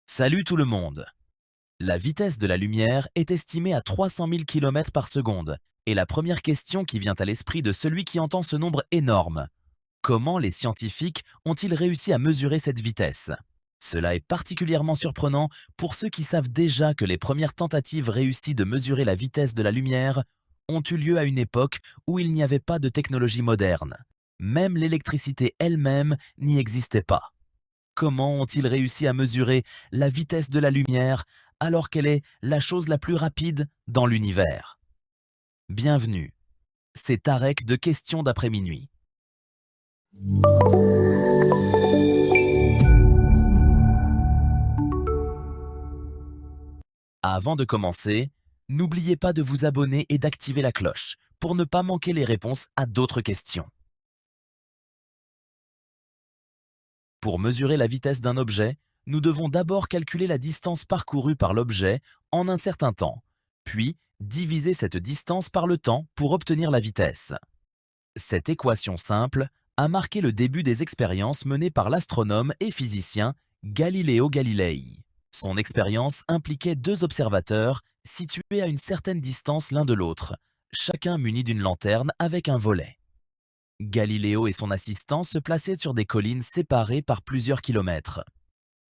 Salut tout le monde! La vitesse de la lumière est estimée à 300 000 km par seconde. Et la première question qui vient à l'esprit de celui qui entend ce nombre énorme: comment les scientifiques ont-ils réussi à mesurer cette vitesse? Cela est particulièrement surprenant pour ceux qui savent déjà que les premières tentatives réussies de mesurer la vitesse de la lumière ont eu lieu à une époque où il n'y avait pas de technologie moderne. Même l'électricité elle-même n'y existait pas. Comment ont-ils réussi à mesurer la vitesse de la lumière alors qu'elle est la chose la plus rapide dans l'univers? Bienvenue, c'est Tarek de Questions d'après minuit. Avant de commencer, n'oubliez pas de vous abonner et d'activer la cloche pour ne pas manquer les réponses à d'autres questions. Pour mesurer la vitesse d'un objet, nous devons d'abord calculer la distance parcourue par l'objet en un certain temps, puis diviser cette distance par le temps pour obtenir la vitesse. Cette équation simple a marqué le début des expériences menées par l'astronome et physicien Galileo Galilei. Son expérience impliquait deux observateurs situés à une certaine distance l'un de l'autre, chacun muni d'une lanterne avec un volet. Galiléo et son assistant se plaçaient sur des collines séparées par plusieurs kilomètres.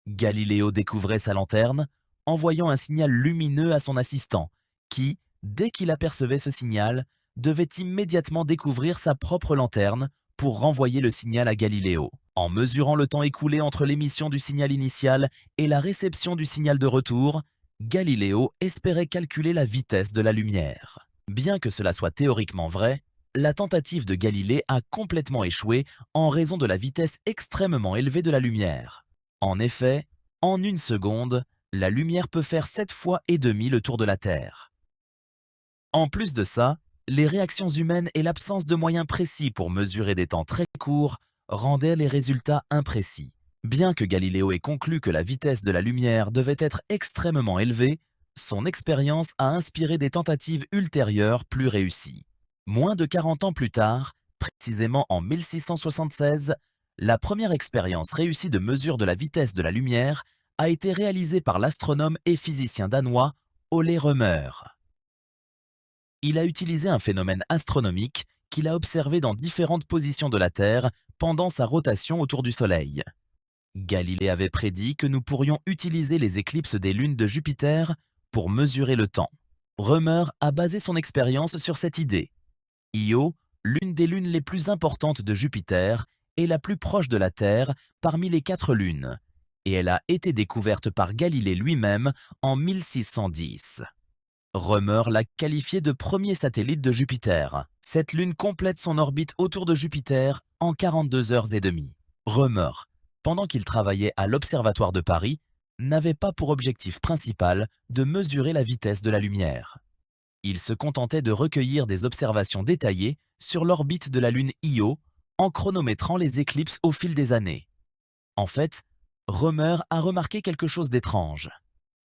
Galiléo découvrait sa lanterne, envoyant un signal lumineux à son assistant, qui, dès qu'il apercevait ce signal, devait immédiatement découvrir sa propre lanterne pour renvoyer le signal à Galiléo. En mesurant le temps écoulé entre l'émission du signal initial et la réception du signal de retour, Galiléo espérait calculer la vitesse de la lumière. Bien que cela soit théoriquement vrai, la tentative de Galilée a complètement échoué en raison de la vitesse extrêmement élevée de la lumière. En effet, en une seconde, la lumière peut faire 7 fois et demi le tour de la Terre. En plus de ça, les réactions humaines et l'absence de moyens précis pour mesurer des temps très courts rendaient les résultats imprécis. Bien que Galiléo ait conclu que la vitesse de la lumière devait être extrêmement élevée, son expérience a inspiré des tentatives ultérieures plus réussies. Moins de 40 ans plus tard, précisément en 1676, la première expérience réussie de mesure de la vitesse de la lumière a été réalisée par l'astronome et physicien danois Ole Rømer. Il a utilisé un phénomène astronomique qu'il a observé dans différentes positions de la Terre pendant sa rotation autour du Soleil. Galilée avait prédit que nous pourrions utiliser les éclipses des lunes de Jupiter pour mesurer le temps. Rømer a basé son expérience sur cette idée. Io, l'une des lunes les plus importantes de Jupiter, est la plus proche de la Terre parmi les 4 lunes, et elle a été découverte par Galilée lui-même en 1610. Rømer l'a qualifiée de premier satellite de Jupiter. Cette lune complète son orbite autour de Jupiter en 42 heures et demie. Rømer, pendant qu'il travaillait à l'Observatoire de Paris, n'avait pas pour objectif principal de mesurer la vitesse de la lumière. Il se contentait de recueillir des observations détaillées sur l'orbite de la lune Io en chronométrant les éclipses au fil des années. En fait, Rømer a remarqué quelque chose d'étrange.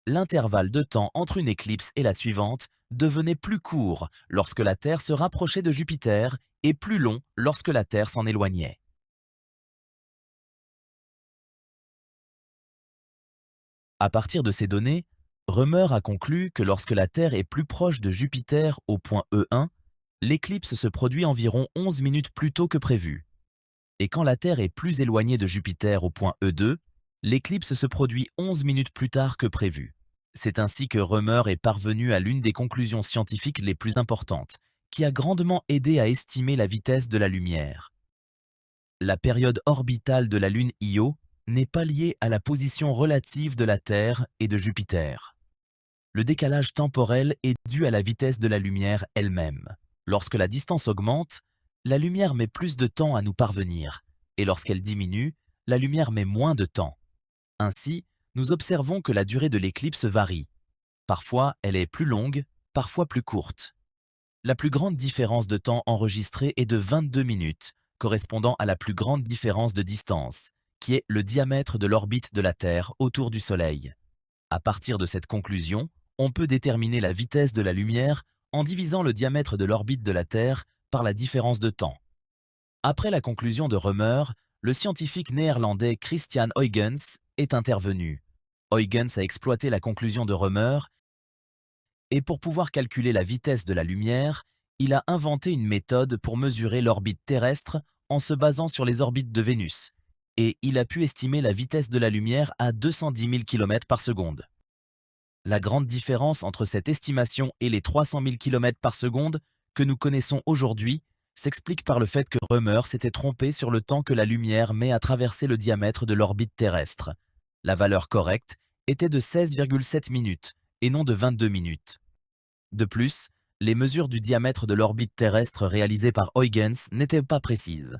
L'intervalle de temps entre une éclipse et la suivante devenait plus court lorsque la Terre se rapprochait de Jupiter et plus long lorsque la Terre s'en éloignait. À partir de ces données, Rømer a conclu que lorsque la Terre est plus proche de Jupiter au point E1, l'éclipse se produit environ 11 minutes plus tôt que prévu. Et quand la Terre est plus éloignée de Jupiter au point E2, l'éclipse se produit 11 minutes plus tard que prévu. C'est ainsi que Rømer est parvenu à l'une des conclusions scientifiques les plus importantes, qui a grandement aidé à estimer la vitesse de la lumière. La période orbitale de la lune Io n'est pas liée à la position relative de la Terre et de Jupiter. Le décalage temporel est dû à la vitesse de la lumière elle-même. Lorsque la distance augmente, la lumière met plus de temps à nous parvenir, et lorsqu'elle diminue, la lumière met moins de temps. Ainsi, nous observons que la durée de l'éclipse varie. Parfois, elle est plus longue, parfois plus courte. La plus grande différence de temps enregistrée est de 22 minutes, correspondant à la plus grande différence de distance, qui est le diamètre de l'orbite de la Terre autour du Soleil. À partir de cette conclusion, on peut déterminer la vitesse de la lumière en divisant le diamètre de l'orbite de la Terre par la différence de temps. Après la conclusion de Rømer, le scientifique néerlandais Christian Huygens est intervenu. Huygens a exploité la conclusion de Rømer et pour pouvoir calculer la vitesse de la lumière, il a inventé une méthode pour mesurer l'orbite terrestre en se basant sur les orbites de Vénus. Et il a pu estimer la vitesse de la lumière à 210 000 km par seconde. La grande différence entre cette estimation et les 300 000 km par seconde que nous connaissons aujourd'hui s'explique par le fait que Rømer s'était trompé sur le temps que la lumière met à traverser le diamètre de l'orbite terrestre. La valeur correcte était de 16,7 minutes et non de 22 minutes. De plus, les mesures du diamètre de l'orbite terrestre réalisées par Huygens n'étaient pas précises.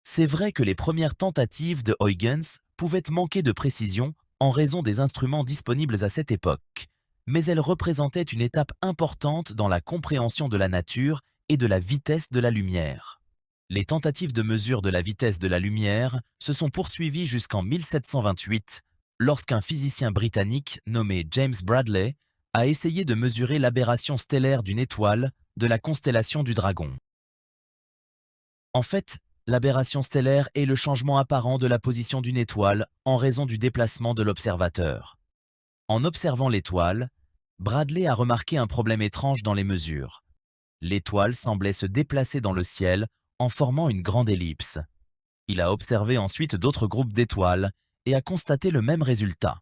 C'est vrai que les premières tentatives de Huygens pouvaient manquer de précision en raison des instruments disponibles à cette époque, mais elles représentaient une étape importante dans la compréhension de la nature et de la vitesse de la lumière. Les tentatives de mesure de la vitesse de la lumière se sont poursuivies jusqu'en 1728, lorsqu'un physicien britannique nommé James Bradley a essayé de mesurer l'aberration stellaire d'une étoile de la constellation du Dragon. En fait, l'aberration stellaire est le changement apparent de la position d'une étoile en raison du déplacement de l'observateur. En observant l'étoile, Bradley a remarqué un problème étrange dans les mesures. L'étoile semblait se déplacer dans le ciel en formant une grande ellipse. Il a observé ensuite d'autres groupes d'étoiles et a constaté le même résultat.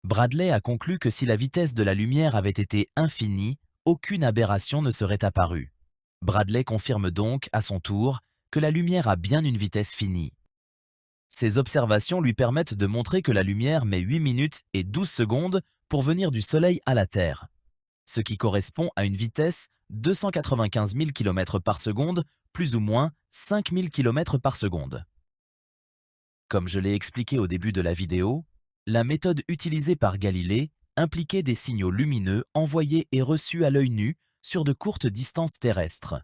Bradley a conclu que si la vitesse de la lumière avait été infinie, aucune aberration ne serait apparue. Bradley confirme donc, à son tour, que la lumière a bien une vitesse finie. Ces observations lui permettent de montrer que la lumière met 8 minutes et 12 secondes pour venir du Soleil à la Terre, ce qui correspond à une vitesse 295 000 km par seconde, plus ou moins 5 000 km par seconde. Comme je l'ai expliqué au début de la vidéo, la méthode utilisée par Galilée impliquait des signaux lumineux envoyés et reçus à l'œil nu sur de courtes distances terrestres.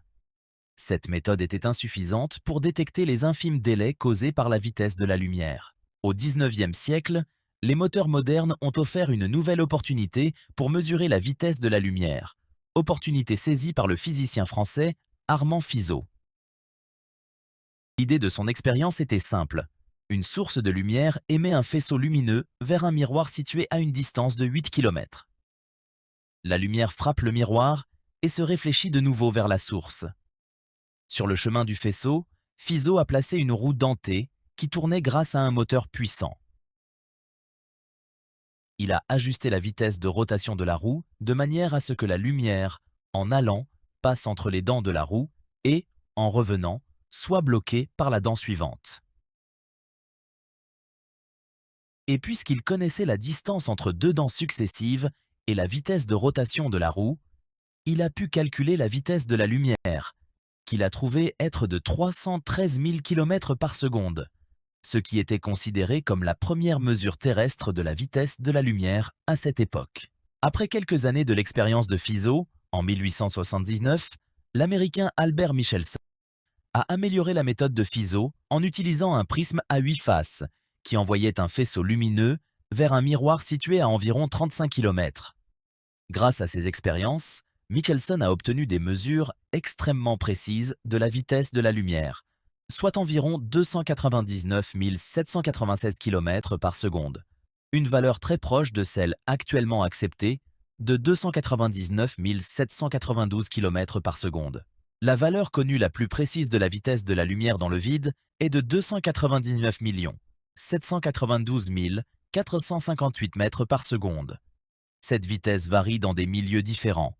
Cette méthode était insuffisante pour détecter les infimes délais causés par la vitesse de la lumière. Au XIXe siècle, les moteurs modernes ont offert une nouvelle opportunité pour mesurer la vitesse de la lumière, opportunité saisie par le physicien français Armand Fizeau. L'idée de son expérience était simple. Une source de lumière émet un faisceau lumineux vers un miroir situé à une distance de 8 km. La lumière frappe le miroir et se réfléchit de nouveau vers la source. Sur le chemin du faisceau, Fizeau a placé une roue dentée qui tournait grâce à un moteur puissant. Il a ajusté la vitesse de rotation de la roue de manière à ce que la lumière, en allant, passe entre les dents de la roue et, en revenant, soit bloquée par la dent suivante. Et puisqu'il connaissait la distance entre deux dents successives et la vitesse de rotation de la roue, il a pu calculer la vitesse de la lumière, qu'il a trouvé être de 313 000 km par seconde, ce qui était considéré comme la première mesure terrestre de la vitesse de la lumière à cette époque. Après quelques années de l'expérience de Fizeau, en 1879, l'Américain Albert Michelson a amélioré la méthode de Fizeau en utilisant un prisme à 8 faces, qui envoyait un faisceau lumineux vers un miroir situé à environ 35 km. Grâce à ces expériences, Michelson a obtenu des mesures extrêmement précises de la vitesse de la lumière, soit environ 299 796 km par seconde, une valeur très proche de celle actuellement acceptée de 299 792 km par seconde. La valeur connue la plus précise de la vitesse de la lumière dans le vide est de 299 792 458 mètres par seconde. Cette vitesse varie dans des milieux différents.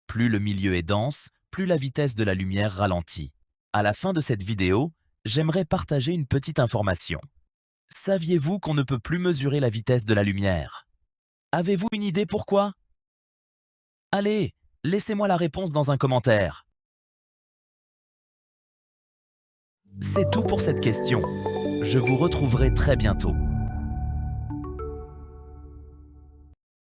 Plus le milieu est dense, plus la vitesse de la lumière ralentit. À la fin de cette vidéo, j'aimerais partager une petite information. Saviez-vous qu'on ne peut plus mesurer la vitesse de la lumière? Avez-vous une idée pourquoi? Allez, laissez-moi la réponse dans un commentaire. C'est tout pour cette question. Je vous retrouverai très bientôt.